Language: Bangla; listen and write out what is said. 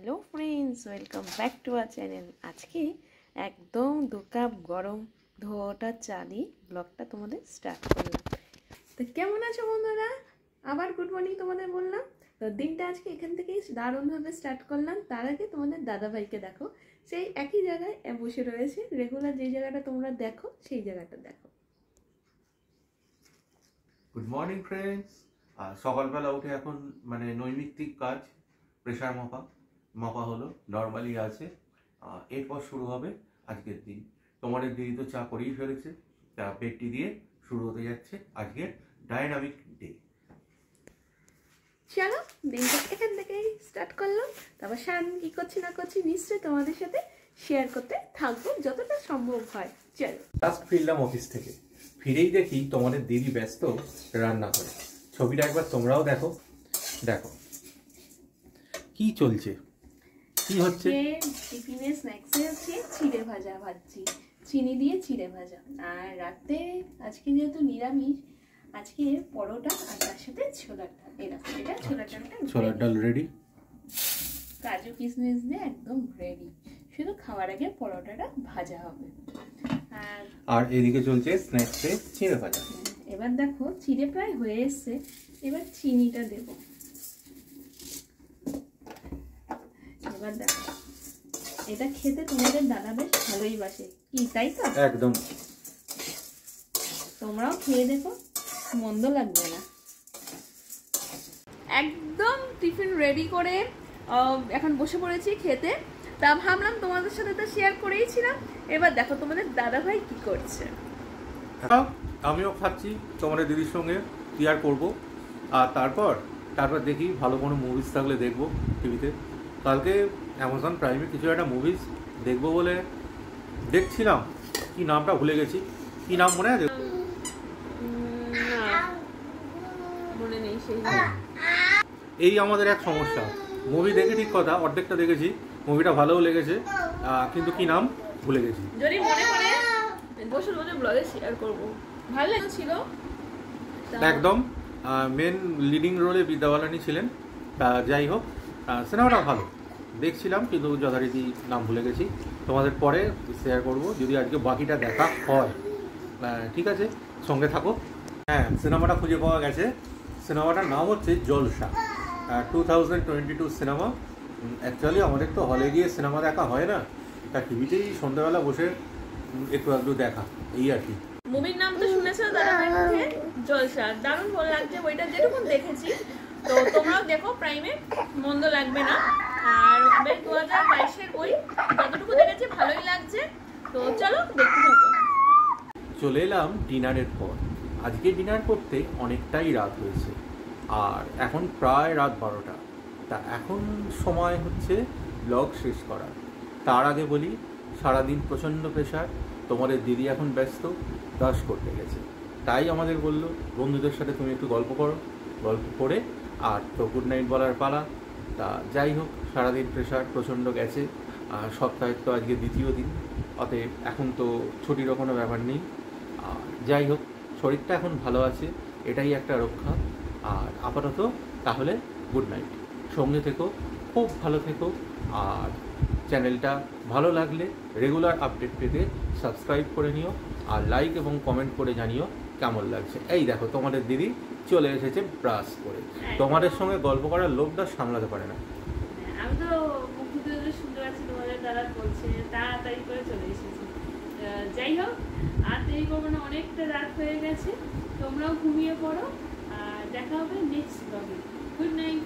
Hello friends, welcome back to our channel. আজকে একদম 2 কাপ গরম ধোয়াটা চা দিয়ে ব্লগটা তোমাদের স্টার্ট করলাম। তো কেমন আছো বন্ধুরা? আবার গুড মর্নিং তোমাদের বললাম। তো দিনটা আজকে এখান থেকেই দারুণভাবে স্টার্ট করলাম। তার আগে তোমাদের দাদাভাইকে দেখো, সেই একই জায়গায় বসে রয়েছে। রেগুলার যে জায়গাটা তোমরা দেখো সেই জায়গাটা দেখো। Good morning friends. সকালবেলা উঠে এখন নৈমিত্তিক কাজ, প্রেশার মাপা হলো, নর্মালি আছে। এরপর শুরু হবে আজকের দিন। তোমাদের দিদি তো চা করেই ফেলেছে, চা পেটটি দিয়ে শুরু হতে যাচ্ছে আজকের ডায়নামিক ডে। চলো দিনটা এখান থেকেই স্টার্ট করলাম। তারপর সারাদিন কি করছি না করছি নিশ্চয়ই তোমাদের সাথে শেয়ার করতে থাকবো যতটা সম্ভব হয়। চলো। জাস্ট ফিরলাম অফিস থেকে, ফিরেই দেখি তোমাদের দিদি ব্যস্ত রান্না করে। ছবিটা একবার তোমরাও দেখো, দেখো কি চলছে, কি হচ্ছে। টিফিনে স্ন্যাক্সে হচ্ছে চিড়ে ভাজা ভাজছি, চিনি দিয়ে চিড়ে ভাজা। আর রাতে আজকে যেহেতু নিরামিষ, আজকে পরোটা আর তার সাথে ছোলার ডাল। এরকম এটা ছোলার ডাল রেডি, কাজু কিশমিশ দিয়ে একদম রেডি। শুধু খাওয়ার আগে পরোটাটা ভাজা হবে। আর এদিকে চলছে স্ন্যাক্সে চিড়ে ভাজা। এবার দেখো চিড়ে প্রায় হয়ে এসছে, এবার চিনিটা দেব। এবার দেখো এটা খেতে তোমাদের দাদা বেশ ভালোই বাসে, কি তাই তো? একদম, তোমরাও খেয়ে দেখো, মন্দ লাগবে না। একদম টিফিন রেডি করে এখন বসে পড়েছি খেতে। তা ভাবলাম তোমাদের সাথে তো শেয়ার করেইছিলাম, এবার দেখো তোমাদের দাদা ভাই কি করছে। আমিও খাচ্ছি তোমাদের দিদির সঙ্গে, শেয়ার করবো। আর তারপর দেখি ভালো কোনো মুভিজ থাকলে দেখবো টিভিতে। কালকে অ্যামাজন প্রাইমে কিছু একটা মুভিজ দেখবো বলে দেখছিলাম, কি নামটা ভুলে গেছি। কি নাম মনে আছে? মনে নেই। এই আমাদের এক সমস্যা, মুভি দেখে ঠিক কথা অর্ধেকটা দেখেছি, মুভিটা ভালোও লেগেছে, কিন্তু কি নাম ভুলে গেছি। যদি মনে করে বসে বসে ব্লগে শেয়ার করব। ভালো ছিল একদম। মেন লিডিং রোলে বিদ্যা বালানি ছিলেন। যাই হোক, সিনেমাটা ভালো দেখছিলাম, কিন্তু যথারীতি নাম ভুলে গেছি। তোমাদের পরে শেয়ার করব যদি আজকে বাকিটা দেখা হয়। ঠিক আছে, সঙ্গে থাকো। হ্যাঁ, সিনেমাটা খুঁজে পাওয়া গেছে। সিনেমাটার নাম হচ্ছে জলসা, 2022 সিনেমা। অ্যাকচুয়ালি আমাদের তো হলে গিয়ে সিনেমা দেখা হয় না, তা টিভিতেই সন্ধ্যাবেলা বসে একটু দেখা, এই আর কি। মুভির নাম তো শুনেছো দাদা ভাই মুখে, জলসা। দারুণ ভালো লাগছে বইটা, যেটুকু দেখেছি। তো তোমরাও দেখো প্রাইমে, মন্দ লাগবে না। আর 2022-এর বই, যতটুকু দেখেছি ভালোই লাগছে। তো চলো দেখতে থাকো। চলে এলাম ডিনারের পর। আজকে ডিনার করতে অনেকটাই রাত হয়েছে, আর এখন প্রায় রাত 12টা। তা এখন সময় হচ্ছে ব্লগ শেষ করার। তার আগে বলি, সারাদিন প্রচণ্ড প্রেশার। তোমাদের দিদি এখন ব্যস্ত, ক্লাস করতে গেছে, তাই আমাদের বললো বন্ধুদের সাথে তুমি একটু গল্প করো, গল্প করে আর তো গুড নাইট বলার পালা। তা যাই হোক, সারাদিন প্রেশার প্রচণ্ড গেছে। আর সপ্তাহের তো আজকে দ্বিতীয় দিন, অতএব এখন তো ছুটিরও কোনো ব্যাপার নেই। যাই হোক, শরীরটা এখন ভালো আছে, এটাই একটা রক্ষা। আর আপাতত তাহলে গুড নাইট, সঙ্গে থেকো, খুব ভালো থেকো। আর চ্যানেলটা ভালো লাগলে রেগুলার আপডেট পেতে সাবস্ক্রাইব করে নিও, আর লাইক এবং কমেন্ট করে জানিও কেমন লাগছে। এই দেখো তোমাদের দিদি চলে এসেছে ব্রাশ করে। তোমাদের সঙ্গে গল্প করার লোকটা সামলাতে পারে না। আমি তো মুখে শুনতে পাচ্ছি তোমাদের দাদা বলছে, তাড়াতাড়ি করে চলে এসেছি। যাই হোক, আর দেরি করবো না, অনেকটা রাত হয়ে গেছে। তোমরাও ঘুমিয়ে পড়ো, আর দেখা হবে নেক্সট ব্লগে। Good night.